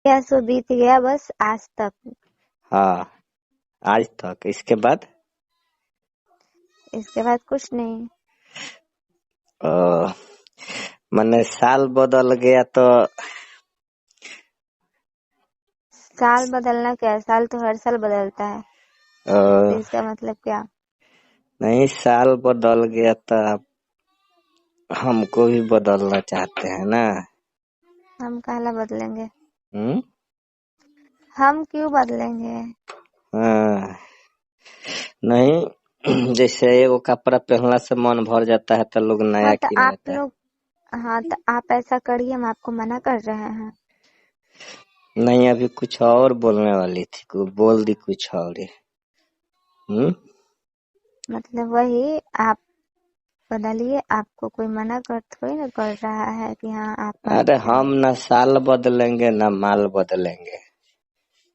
क्या सो बीत गया बस आज तक। हाँ, आज तक। इसके बाद कुछ नहीं। मैंने साल बदल गया तो साल बदलना क्या, साल तो हर साल बदलता है, तो इसका मतलब क्या? नहीं, साल बदल गया तो आप हमको भी बदलना चाहते हैं ना। हम काला बदलेंगे? हम्म। हम क्यों बदलेंगे? हाँ, नहीं जैसे एगो कपड़ा पहनला से मन भर जाता है तो लोग नया हाँ तो किन आप लेता है। लोग, हाँ तो आप ऐसा करिए, हम आपको मना कर रहे हैं। नहीं, अभी कुछ और बोलने वाली थी, बोल दी कुछ और ही। मतलब वही आप बदलिए, आपको कोई मना कर थोड़ी ना कर रहा है कि हाँ आप मत अरे हम बदलिए। न साल बदलेंगे न माल बदलेंगे,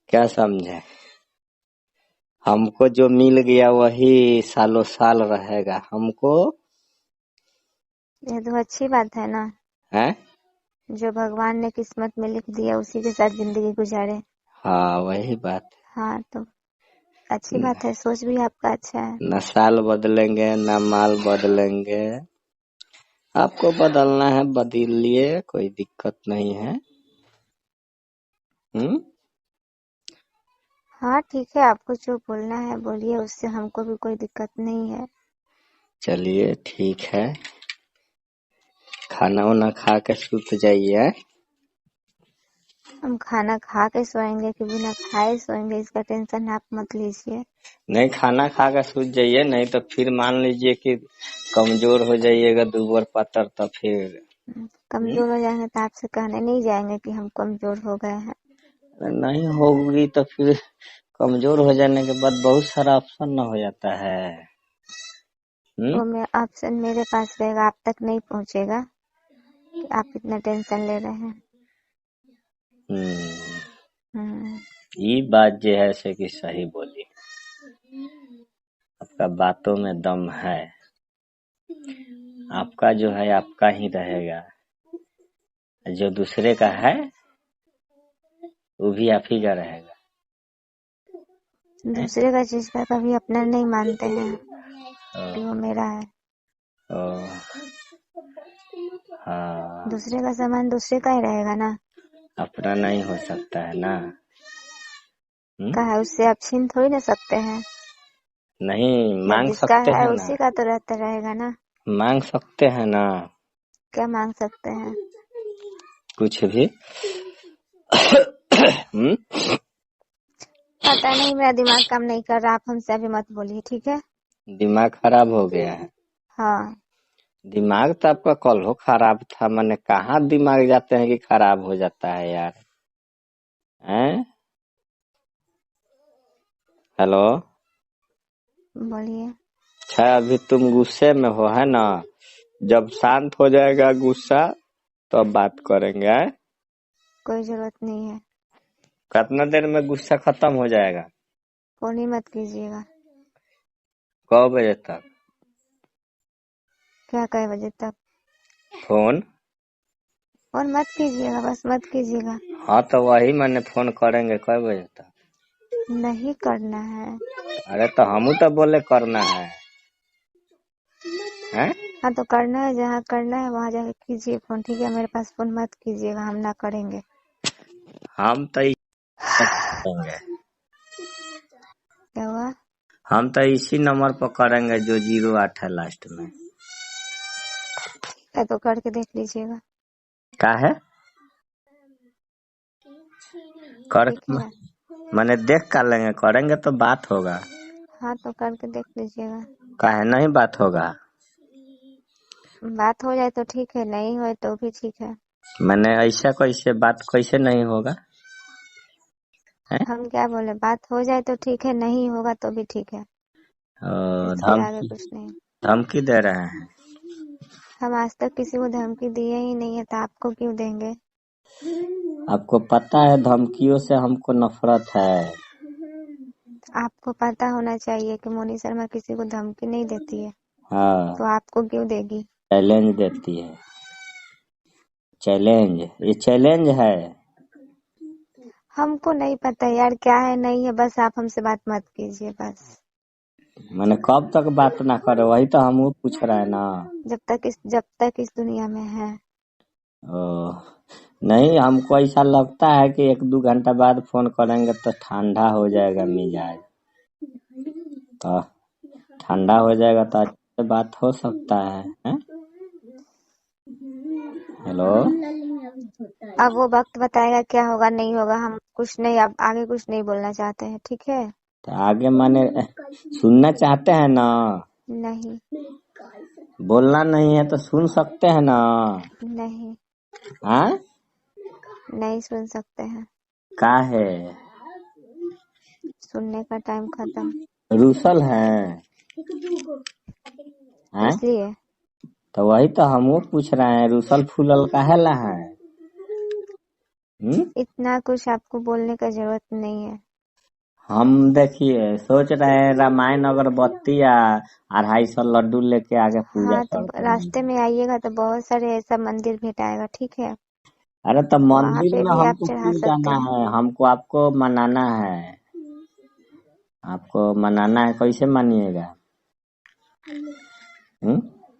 क्या समझे। हमको जो मिल गया वही सालों साल रहेगा हमको। ये तो अच्छी बात है ना, है। जो भगवान ने किस्मत में लिख दिया उसी के साथ जिंदगी गुजारे। हाँ, वही बात। हाँ तो अच्छी बात है, सोच भी आपका अच्छा है। न साल बदलेंगे न माल बदलेंगे। आपको बदलना है बदलिए, कोई दिक्कत नहीं है। हाँ ठीक है, आपको जो बोलना है बोलिए, उससे हमको भी कोई दिक्कत नहीं है। चलिए ठीक है, खाना वाना खा के सूत जाइए। हम खाना खा के सोएंगे कि बिना खाए सोएंगे, इसका टेंशन आप मत लीजिए। नहीं, खाना खा के सूत जाइए, नहीं तो फिर मान लीजिए कि कमजोर हो जाइएगा, दुबर पतर, तो फिर कमजोर हो जाएंगे तो आपसे कहने नहीं जाएंगे कि हम कमजोर हो गए हैं। नहीं होगी तो फिर कमजोर हो जाने के बाद बहुत सारा ऑप्शन न हो जाता है। वो मैं ऑप्शन मेरे पास रहेगा, आप तक नहीं पहुंचेगा कि आप इतना टेंशन ले रहे हैं। ये बात जो है से कि सही बोली, आपका बातों में दम है। आपका जो है आपका ही रहेगा, जो दूसरे का है वो भी आप ही का रहेगा। दूसरे का चीज का कभी अपना नहीं मानते हैं कि वो मेरा है। हाँ, दूसरे का सामान दूसरे का ही रहेगा ना, अपना नहीं हो सकता है ना। का है उससे आप छीन थोड़ी ना सकते हैं। नहीं, जब मांग जिसका सकते है हैं ना। उसी का तो रहता रहेगा ना। मांग सकते हैं ना, क्या मांग सकते हैं? कुछ भी। पता नहीं, मेरा दिमाग काम नहीं कर रहा, आप हमसे अभी मत बोलिए, ठीक है? दिमाग खराब हो गया है। हाँ। दिमाग तो आपका कल हो खराब था, मैंने कहाँ दिमाग जाते हैं कि खराब हो जाता है यार। हैं? हेलो। बोलिए। अच्छा, अभी तुम गुस्से में हो है ना। जब शांत हो जाएगा गुस्सा तो अब बात करेंगे। कोई जरूरत नहीं है। कितना देर में गुस्सा खत्म हो जाएगा? फोन ही मत कीजिएगा। कौ बजे तक? क्या कई बजे तक? फोन। फोन मत कीजिएगा, बस मत कीजिएगा। हाँ तो वही मैंने फोन करेंगे कै बजे तक? नहीं करना है। अरे तो हम तो बोले करना है। हैं? हाँ तो करना है, जहाँ करना है वहाँ जाके कीजिए फोन, ठीक है? मेरे पास फोन मत कीजिएगा, हम ना करेंगे। हम तो करेंगे। क्या हुआ? हम तो इसी नंबर पर करेंगे जो 08 है लास्ट में। तो करके देख लीजिएगा। क्या है? कर ठीक है ना? मैंने देख कर लेंगे, करेंगे तो बात होगा। हाँ तो करके देख लीजिएगा। काहे नहीं बात होगा? बात हो जाए तो ठीक है, नहीं हो तो भी ठीक है। मैंने ऐसा कैसे बात कैसे नहीं होगा है? हम क्या बोले, बात हो जाए तो ठीक है, नहीं होगा तो भी ठीक है, इसके आगे कुछ नहीं। धमकी दे रहे हैं? हम आज तक किसी को धमकी दिए ही नहीं है, तो आपको क्यों देंगे? आपको पता है धमकियों से हमको नफरत है। आपको पता होना चाहिए कि मोनी शर्मा किसी को धमकी नहीं देती है, हाँ, तो आपको क्यों देगी? चैलेंज देती है। चैलेंज, ये चैलेंज है। हमको नहीं पता यार क्या है नहीं है, बस आप हमसे बात मत कीजिए बस। मैंने कब तक बात ना करे, वही तो हम वो पूछ रहे हैं ना। जब तक इस दुनिया में है। ओ, नहीं हमको ऐसा लगता है कि 1-2 घंटा बाद फोन करेंगे तो ठंडा हो जाएगा मिजाज, तो ठंडा हो जाएगा तो अच्छे से बात हो सकता है? हेलो। अब वो वक्त बताएगा क्या होगा नहीं होगा, हम कुछ नहीं, अब आगे कुछ नहीं बोलना चाहते हैं, ठीक है? तो आगे माने सुनना चाहते हैं ना? नहीं। बोलना नहीं है तो सुन सकते हैं ना? नहीं। हाँ? नहीं सुन सकते हैं। का है? सुनने का टाइम खत्म। रूसल है? हैं? इसलिए तो वही तो हम वो पूछ रहे हैं, रूसल फूलल काहेला है? इतना कुछ आपको बोलने का जरूरत नहीं है। हम देखिए सोच रहे हैं रामायण अगरबत्ती या 250 लड्डू लेके आगे पूजा हाँ तो करते हैं। रास्ते में आइएगा तो बहुत सारे ऐसा मंदिर भेंट आएगा, ठीक है? अरे तो वहाँ मंदिर पे में भी आप हमको चढ़ा क्यों सकते जाना हैं। है? हमको आपको मनाना है। आपको मनाना है, कैसे मानिएगा?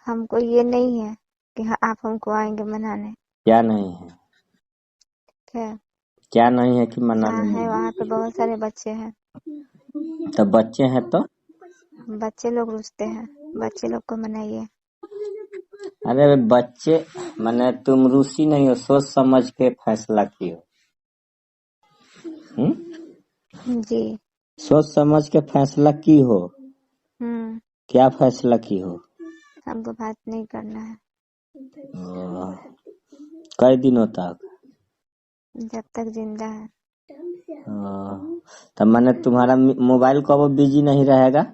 हमको ये नहीं है कि हाँ आप हमको आएंगे मनाने, क्या नहीं है? ठीक है? क्या नहीं है कि जहाँ मनाने है नहीं? वहाँ पे बहुत सारे बच्चे हैं। तो बच्चे हैं तो? बच्चे लोग रुसते हैं, बच्चे लोग को मनाइए। अरे बच्चे माने तुम रूसी नहीं हो, सोच समझ के फैसला की हो। जी। सोच समझ के फैसला की हो। क्या फैसला की हो? हमको बात नहीं करना है कई दिनों तक? जब तक जिंदा है। तो मैंने तुम्हारा मोबाइल कब बिजी नहीं रहेगा?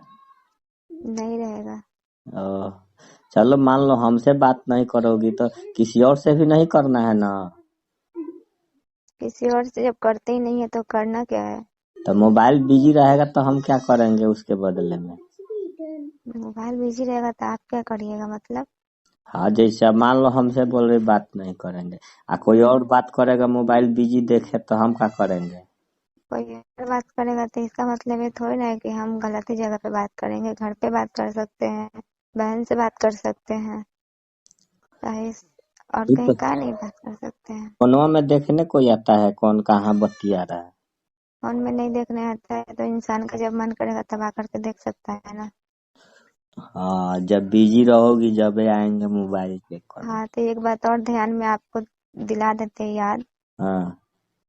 नहीं रहेगा। चलो मान लो हमसे बात नहीं करोगी तो किसी और से भी नहीं करना है ना? किसी और से जब करते ही नहीं है तो करना क्या है? तो मोबाइल बिजी रहेगा तो हम क्या करेंगे उसके बदले में? मोबाइल बिजी रहेगा तो आप क्या करिएगा मतलब? हाँ जैसे मान लो हमसे बोल रही बात नहीं करेंगे, कोई और बात करेगा मोबाइल बिजी देखे तो हम क्या करेंगे? कोई और बात करेगा तो इसका मतलब ये थोड़ी ना है कि हम गलत ही जगह पे बात करेंगे। घर पे बात कर सकते हैं, बहन से बात कर सकते हैं, चाहे और कहीं का नहीं बात कर सकते हैं। फोनवा में देखने को आता है कौन कहाँ बतिया रहा है। फोन में नहीं देखने आता है तो इंसान का जब मन करेगा तब आकर के देख सकता है ना। हाँ जब बिजी रहोगी जब आएंगे मोबाइल पे कॉल। हाँ तो एक बात और ध्यान में आपको दिला देते हैं याद, हाँ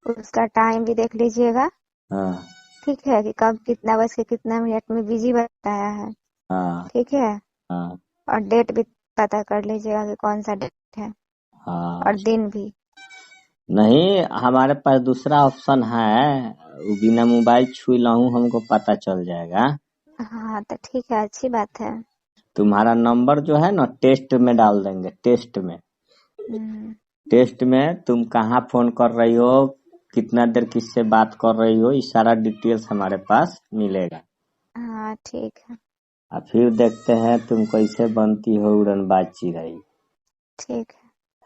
उसका टाइम भी देख लीजिएगा, हाँ ठीक है? कि कब कितना बज के कितना मिनट में बिजी बताया है, हाँ ठीक है? हाँ और डेट भी पता कर लीजिएगा कि कौन सा डेट है, हाँ। और दिन भी। नहीं हमारे पास दूसरा ऑप्शन है, वो बिना मोबाइल छुई लाऊं हमको पता चल जाएगा। हाँ तो ठीक है, अच्छी बात है। तुम्हारा नंबर जो है ना टेस्ट में डाल देंगे, टेस्ट में। हम्म, टेस्ट में तुम कहाँ फोन कर रही हो, कितना देर किससे बात कर रही हो, ये सारा डिटेल्स हमारे पास मिलेगा। हाँ ठीक है। और फिर देखते हैं तुम कैसे बनती हो उड़नबाज चिड़ै, ठीक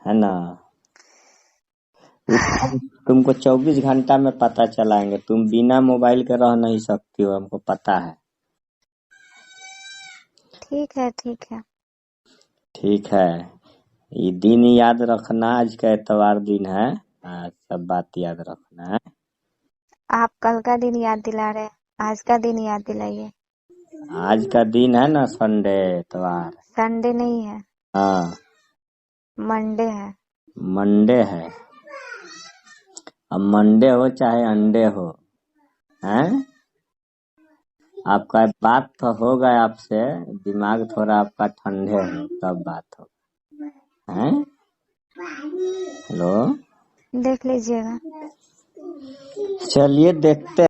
है ना? तुमको 24 घंटा में पता चलाएंगे, तुम बिना मोबाइल के रह नहीं सकती हो, हमको पता है। ठीक है। ठीक है। ठीक है, ये दिन याद रखना, आज का एतवार दिन है, सब बात याद रखना है। आप कल का दिन याद दिला रहे हैं, आज का दिन याद दिलाइए। आज का दिन है ना संडे, एतवार। संडे नहीं है, हाँ मंडे है। मंडे है। अब मंडे हो चाहे अंडे हो, हैं? आपका बात तो होगा आपसे, दिमाग थोड़ा आपका ठंडे हो तब बात हो, हैं? हेलो, देख लीजिएगा। चलिए देखते